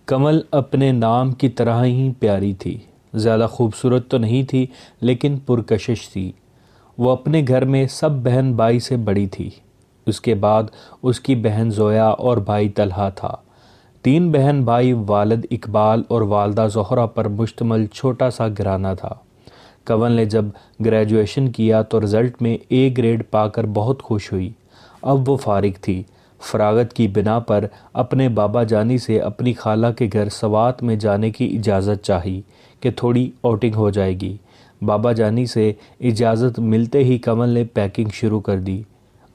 کمل اپنے نام کی طرح ہی پیاری تھی۔ زیادہ خوبصورت تو نہیں تھی لیکن پرکشش تھی۔ وہ اپنے گھر میں سب بہن بھائی سے بڑی تھی۔ اس کے بعد اس کی بہن زویا اور بھائی طلحہ تھا۔ 3 بہن بھائی، والد اقبال اور والدہ زہرہ پر مشتمل چھوٹا سا گھرانہ تھا۔ کنول نے جب گریجویشن کیا تو رزلٹ میں A گریڈ پا کر بہت خوش ہوئی۔ اب وہ فارغ تھی۔ فراغت کی بنا پر اپنے بابا جانی سے اپنی خالہ کے گھر سوات میں جانے کی اجازت چاہی کہ تھوڑی آؤٹنگ ہو جائے گی۔ بابا جانی سے اجازت ملتے ہی کنول نے پیکنگ شروع کر دی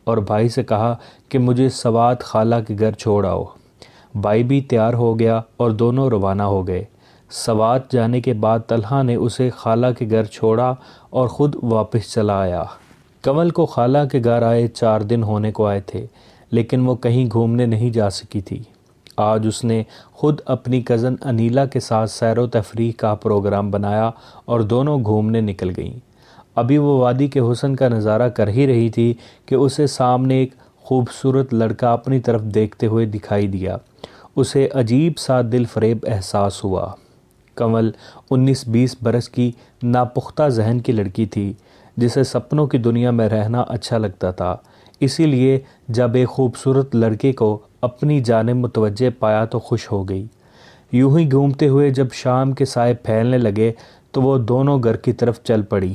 اور بھائی سے کہا کہ مجھے سوات خالہ کے گھر چھوڑ آؤ۔ بھائی بھی تیار ہو گیا اور دونوں روانہ ہو گئے۔ سوات جانے کے بعد طلحہ نے اسے خالہ کے گھر چھوڑا اور خود واپس چلا آیا۔ کنول کو خالہ کے گھر آئے 4 دن ہونے کو آئے تھے لیکن وہ کہیں گھومنے نہیں جا سکی تھی۔ آج اس نے خود اپنی کزن انیلا کے ساتھ سیر و تفریح کا پروگرام بنایا اور دونوں گھومنے نکل گئیں۔ ابھی وہ وادی کے حسن کا نظارہ کر ہی رہی تھی کہ اسے سامنے ایک خوبصورت لڑکا اپنی طرف دیکھتے ہوئے دکھائی دیا۔ اسے عجیب سا دل فریب احساس ہوا۔ کنول 19-20 برس کی ناپختہ ذہن کی لڑکی تھی جسے سپنوں کی دنیا میں رہنا اچھا لگتا تھا، اسی لیے جب ایک خوبصورت لڑکے کو اپنی جانب متوجہ پایا تو خوش ہو گئی۔ یوں ہی گھومتے ہوئے جب شام کے سائے پھیلنے لگے تو وہ دونوں گھر کی طرف چل پڑی۔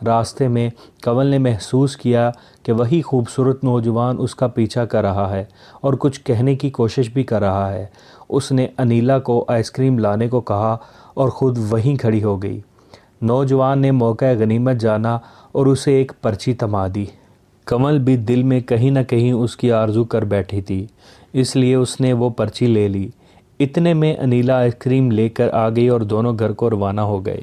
راستے میں کنول نے محسوس کیا کہ وہی خوبصورت نوجوان اس کا پیچھا کر رہا ہے اور کچھ کہنے کی کوشش بھی کر رہا ہے۔ اس نے انیلا کو آئس کریم لانے کو کہا اور خود وہیں کھڑی ہو گئی۔ نوجوان نے موقع غنیمت جانا اور اسے ایک پرچی تھما دی۔ کنول بھی دل میں کہیں نہ کہیں اس کی آرزو کر بیٹھی تھی، اس لیے اس نے وہ پرچی لے لی۔ اتنے میں انیلا آئس کریم لے کر آ گئی اور دونوں گھر کو روانہ ہو گئے۔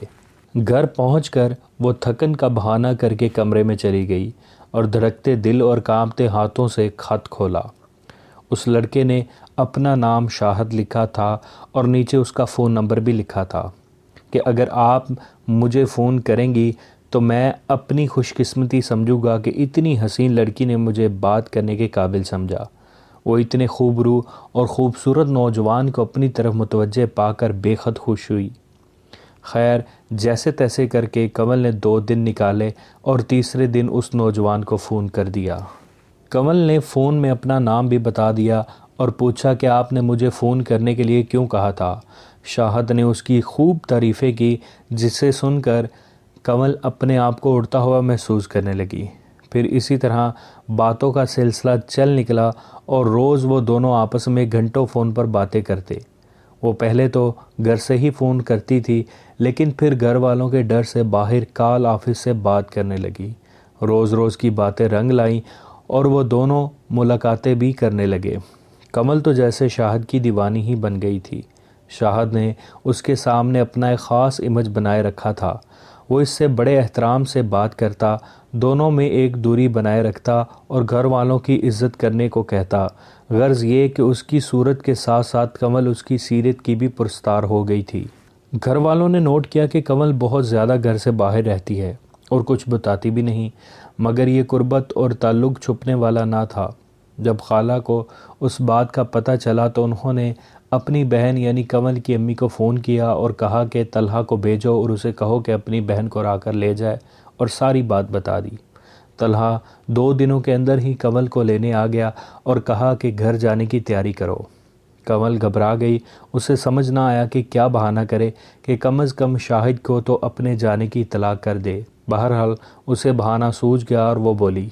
گھر پہنچ کر وہ تھکن کا بہانہ کر کے کمرے میں چلی گئی اور دھڑکتے دل اور کانپتے ہاتھوں سے خط کھولا۔ اس لڑکے نے اپنا نام شاہد لکھا تھا اور نیچے اس کا فون نمبر بھی لکھا تھا کہ اگر آپ مجھے فون کریں گی تو میں اپنی خوش قسمتی سمجھوں گا کہ اتنی حسین لڑکی نے مجھے بات کرنے کے قابل سمجھا۔ وہ اتنے خوبرو اور خوبصورت نوجوان کو اپنی طرف متوجہ پا کر بے حد خوش ہوئی۔ خیر، جیسے تیسے کر کے کنول نے 2 دن نکالے اور تیسرے دن اس نوجوان کو فون کر دیا۔ کنول نے فون میں اپنا نام بھی بتا دیا اور پوچھا کہ آپ نے مجھے فون کرنے کے لیے کیوں کہا تھا۔ شاہد نے اس کی خوب تعریفیں کی جسے سن کر کنول اپنے آپ کو اڑتا ہوا محسوس کرنے لگی۔ پھر اسی طرح باتوں کا سلسلہ چل نکلا اور روز وہ دونوں آپس میں گھنٹوں فون پر باتیں کرتے۔ وہ پہلے تو گھر سے ہی فون کرتی تھی لیکن پھر گھر والوں کے ڈر سے باہر کال آفس سے بات کرنے لگی۔ روز روز کی باتیں رنگ لائیں اور وہ دونوں ملاقاتیں بھی کرنے لگے۔ کنول تو جیسے شاہد کی دیوانی ہی بن گئی تھی۔ شاہد نے اس کے سامنے اپنا ایک خاص امیج بنائے رکھا تھا۔ وہ اس سے بڑے احترام سے بات کرتا، دونوں میں ایک دوری بنائے رکھتا اور گھر والوں کی عزت کرنے کو کہتا۔ غرض یہ کہ اس کی صورت کے ساتھ ساتھ کنول اس کی سیرت کی بھی پرستار ہو گئی تھی۔ گھر والوں نے نوٹ کیا کہ کنول بہت زیادہ گھر سے باہر رہتی ہے اور کچھ بتاتی بھی نہیں، مگر یہ قربت اور تعلق چھپنے والا نہ تھا۔ جب خالہ کو اس بات کا پتہ چلا تو انہوں نے اپنی بہن یعنی کنول کی امی کو فون کیا اور کہا کہ طلحہ کو بھیجو اور اسے کہو کہ اپنی بہن کو لا کر لے جائے، اور ساری بات بتا دی۔ طلحہ 2 دنوں کے اندر ہی کنول کو لینے آ گیا اور کہا کہ گھر جانے کی تیاری کرو۔ کنول گھبرا گئی، اسے سمجھ نہ آیا کہ کیا بہانہ کرے کہ کم از کم شاہد کو تو اپنے جانے کی اطلاع کر دے۔ بہرحال اسے بہانہ سوجھ گیا اور وہ بولی،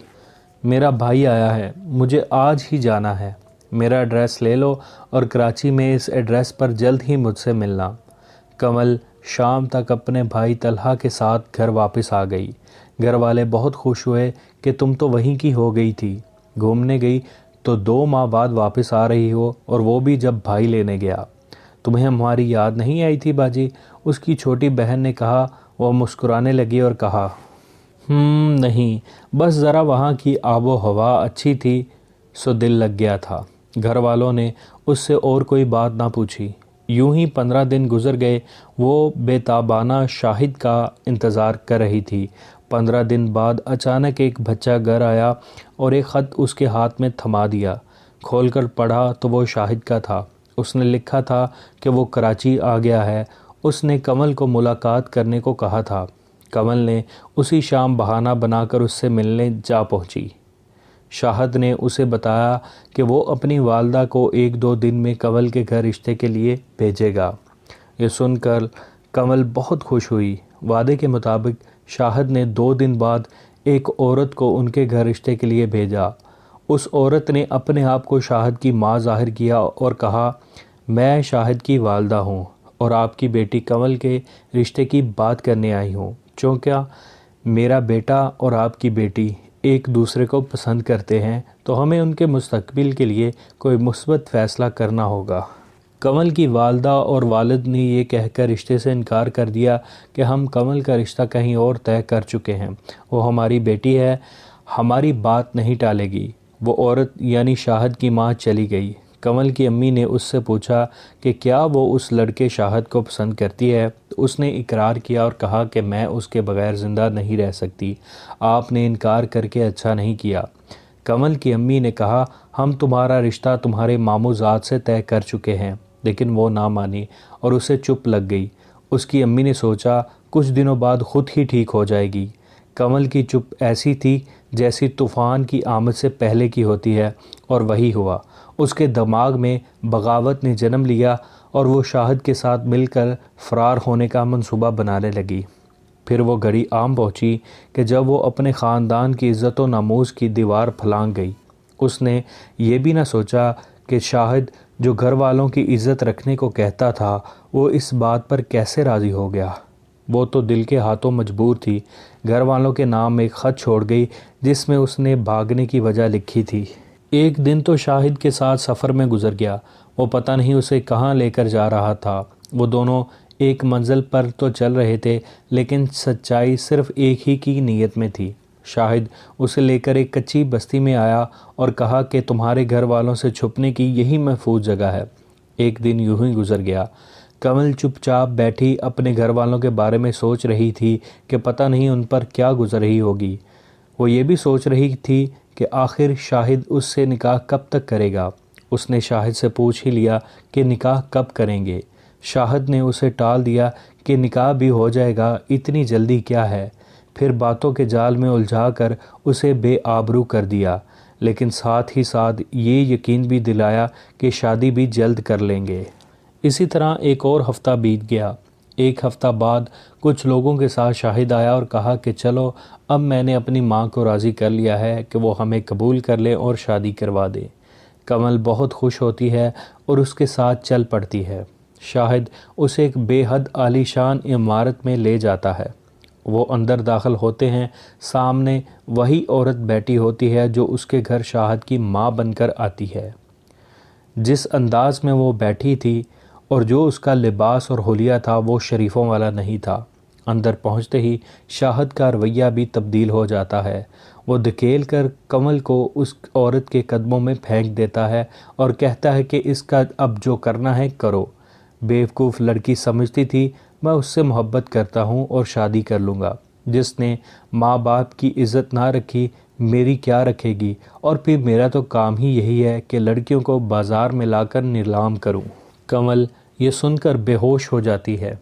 میرا بھائی آیا ہے، مجھے آج ہی جانا ہے، میرا ایڈریس لے لو اور کراچی میں اس ایڈریس پر جلد ہی مجھ سے ملنا۔ کنول شام تک اپنے بھائی طلحہ کے ساتھ گھر واپس آ گئی۔ گھر والے بہت خوش ہوئے کہ تم تو وہیں کی ہو گئی تھی، گھومنے گئی تو 2 ماہ بعد واپس آ رہی ہو، اور وہ بھی جب بھائی لینے گیا۔ تمہیں ہماری یاد نہیں آئی تھی باجی؟ اس کی چھوٹی بہن نے کہا۔ وہ مسکرانے لگی اور کہا، نہیں، بس ذرا وہاں کی آب و ہوا اچھی تھی سو دل لگ گیا تھا۔ گھر والوں نے اس سے اور کوئی بات نہ پوچھی۔ یوں ہی 15 دن گزر گئے۔ وہ بے تابانہ شاہد کا انتظار کر رہی تھی۔ 15 دن بعد اچانک ایک بچہ گھر آیا اور ایک خط اس کے ہاتھ میں تھما دیا۔ کھول کر پڑھا تو وہ شاہد کا تھا۔ اس نے لکھا تھا کہ وہ کراچی آ گیا ہے۔ اس نے کمل کو ملاقات کرنے کو کہا تھا۔ کمل نے اسی شام بہانہ بنا کر اس سے ملنے جا پہنچی۔ شاہد نے اسے بتایا کہ وہ اپنی والدہ کو 1-2 دن میں کمل کے گھر رشتے کے لیے بھیجے گا۔ یہ سن کر کمل بہت خوش ہوئی۔ وعدے کے مطابق شاہد نے 2 دن بعد ایک عورت کو ان کے گھر رشتے کے لیے بھیجا۔ اس عورت نے اپنے آپ کو شاہد کی ماں ظاہر کیا اور کہا، میں شاہد کی والدہ ہوں اور آپ کی بیٹی کمل کے رشتے کی بات کرنے آئی ہوں۔ چونکہ میرا بیٹا اور آپ کی بیٹی ایک دوسرے کو پسند کرتے ہیں تو ہمیں ان کے مستقبل کے لیے کوئی مثبت فیصلہ کرنا ہوگا۔ کمل کی والدہ اور والد نے یہ کہہ کر رشتے سے انکار کر دیا کہ ہم کمل کا رشتہ کہیں اور طے کر چکے ہیں، وہ ہماری بیٹی ہے، ہماری بات نہیں ٹالے گی۔ وہ عورت یعنی شاہد کی ماں چلی گئی۔ کمل کی امی نے اس سے پوچھا کہ کیا وہ اس لڑکے شاہد کو پسند کرتی ہے؟ تو اس نے اقرار کیا اور کہا کہ میں اس کے بغیر زندہ نہیں رہ سکتی۔ آپ نے انکار کر کے اچھا نہیں کیا۔ کمل کی امی نے کہا، ہم تمہارا رشتہ تمہارے ماموں زاد سے طے کر چکے ہیں، لیکن وہ نہ مانی اور اسے چپ لگ گئی۔ اس کی امی نے سوچا کچھ دنوں بعد خود ہی ٹھیک ہو جائے گی۔ کمل کی چپ ایسی تھی جیسی طوفان کی آمد سے پہلے کی ہوتی ہے، اور وہی ہوا۔ اس کے دماغ میں بغاوت نے جنم لیا اور وہ شاہد کے ساتھ مل کر فرار ہونے کا منصوبہ بنانے لگی۔ پھر وہ گھڑی عام پہنچی کہ جب وہ اپنے خاندان کی عزت و ناموس کی دیوار پھلانگ گئی۔ اس نے یہ بھی نہ سوچا کہ شاہد جو گھر والوں کی عزت رکھنے کو کہتا تھا، وہ اس بات پر کیسے راضی ہو گیا۔ وہ تو دل کے ہاتھوں مجبور تھی۔ گھر والوں کے نام ایک خط چھوڑ گئی جس میں اس نے بھاگنے کی وجہ لکھی تھی۔ ایک دن تو شاہد کے ساتھ سفر میں گزر گیا۔ وہ پتہ نہیں اسے کہاں لے کر جا رہا تھا۔ وہ دونوں ایک منزل پر تو چل رہے تھے، لیکن سچائی صرف ایک ہی کی نیت میں تھی۔ شاہد اسے لے کر ایک کچی بستی میں آیا اور کہا کہ تمہارے گھر والوں سے چھپنے کی یہی محفوظ جگہ ہے۔ ایک دن یوں ہی گزر گیا۔ کمل چپ چاپ بیٹھی اپنے گھر والوں کے بارے میں سوچ رہی تھی کہ پتہ نہیں ان پر کیا گزر رہی ہوگی۔ وہ یہ بھی سوچ رہی تھی کہ آخر شاہد اس سے نکاح کب تک کرے گا۔ اس نے شاہد سے پوچھ ہی لیا کہ نکاح کب کریں گے۔ شاہد نے اسے ٹال دیا کہ نکاح بھی ہو جائے گا، اتنی جلدی کیا ہے۔ پھر باتوں کے جال میں الجھا کر اسے بے آبرو کر دیا، لیکن ساتھ ہی ساتھ یہ یقین بھی دلایا کہ شادی بھی جلد کر لیں گے۔ اسی طرح ایک اور ہفتہ بیت گیا۔ ایک ہفتہ بعد کچھ لوگوں کے ساتھ شاہد آیا اور کہا کہ چلو اب میں نے اپنی ماں کو راضی کر لیا ہے کہ وہ ہمیں قبول کر لے اور شادی کروا دے۔ کمل بہت خوش ہوتی ہے اور اس کے ساتھ چل پڑتی ہے۔ شاہد اسے ایک بے حد عالی شان عمارت میں لے جاتا ہے۔ وہ اندر داخل ہوتے ہیں، سامنے وہی عورت بیٹھی ہوتی ہے جو اس کے گھر شاہد کی ماں بن کر آتی ہے۔ جس انداز میں وہ بیٹھی تھی اور جو اس کا لباس اور حلیہ تھا وہ شریفوں والا نہیں تھا۔ اندر پہنچتے ہی شاہد کا رویہ بھی تبدیل ہو جاتا ہے۔ وہ دھکیل کر کمل کو اس عورت کے قدموں میں پھینک دیتا ہے اور کہتا ہے کہ اس کا اب جو کرنا ہے کرو۔ بیوقوف لڑکی سمجھتی تھی میں اس سے محبت کرتا ہوں اور شادی کر لوں گا۔ جس نے ماں باپ کی عزت نہ رکھی میری کیا رکھے گی، اور پھر میرا تو کام ہی یہی ہے کہ لڑکیوں کو بازار میں لا کر نیلام کروں۔ کمل یہ سن کر بے ہوش ہو جاتی ہے،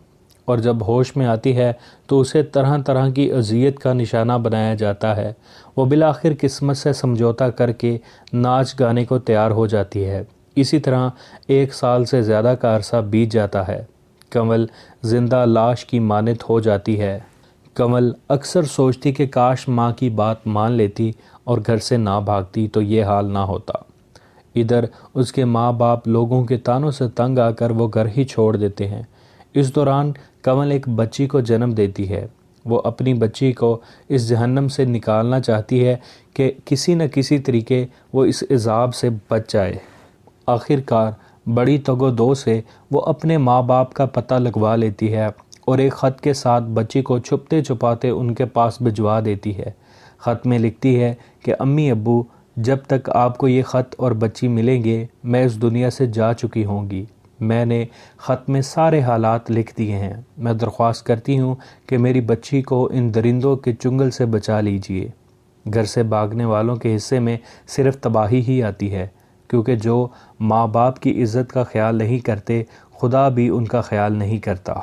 اور جب ہوش میں آتی ہے تو اسے طرح طرح کی اذیت کا نشانہ بنایا جاتا ہے۔ وہ بالآخر قسمت سے سمجھوتا کر کے ناچ گانے کو تیار ہو جاتی ہے۔ اسی طرح 1 سال سے زیادہ کا عرصہ بیت جاتا ہے۔ کمل زندہ لاش کی مانند ہو جاتی ہے۔ کمل اکثر سوچتی کہ کاش ماں کی بات مان لیتی اور گھر سے نہ بھاگتی تو یہ حال نہ ہوتا۔ ادھر اس کے ماں باپ لوگوں کے طعنوں سے تنگ آ کر وہ گھر ہی چھوڑ دیتے ہیں۔ اس دوران کمل ایک بچی کو جنم دیتی ہے۔ وہ اپنی بچی کو اس جہنم سے نکالنا چاہتی ہے کہ کسی نہ کسی طریقے وہ اس عذاب سے بچ جائے۔ آخر کار بڑی تگ و دو سے وہ اپنے ماں باپ کا پتہ لگوا لیتی ہے اور ایک خط کے ساتھ بچی کو چھپتے چھپاتے ان کے پاس بھجوا دیتی ہے۔ خط میں لکھتی ہے کہ امی ابو، جب تک آپ کو یہ خط اور بچی ملیں گے میں اس دنیا سے جا چکی ہوں گی۔ میں نے خط میں سارے حالات لکھ دیے ہیں۔ میں درخواست کرتی ہوں کہ میری بچی کو ان درندوں کے چنگل سے بچا لیجیے۔ گھر سے بھاگنے والوں کے حصے میں صرف تباہی ہی آتی ہے۔ کیونکہ جو ماں باپ کی عزت کا خیال نہیں کرتے خدا بھی ان کا خیال نہیں کرتا۔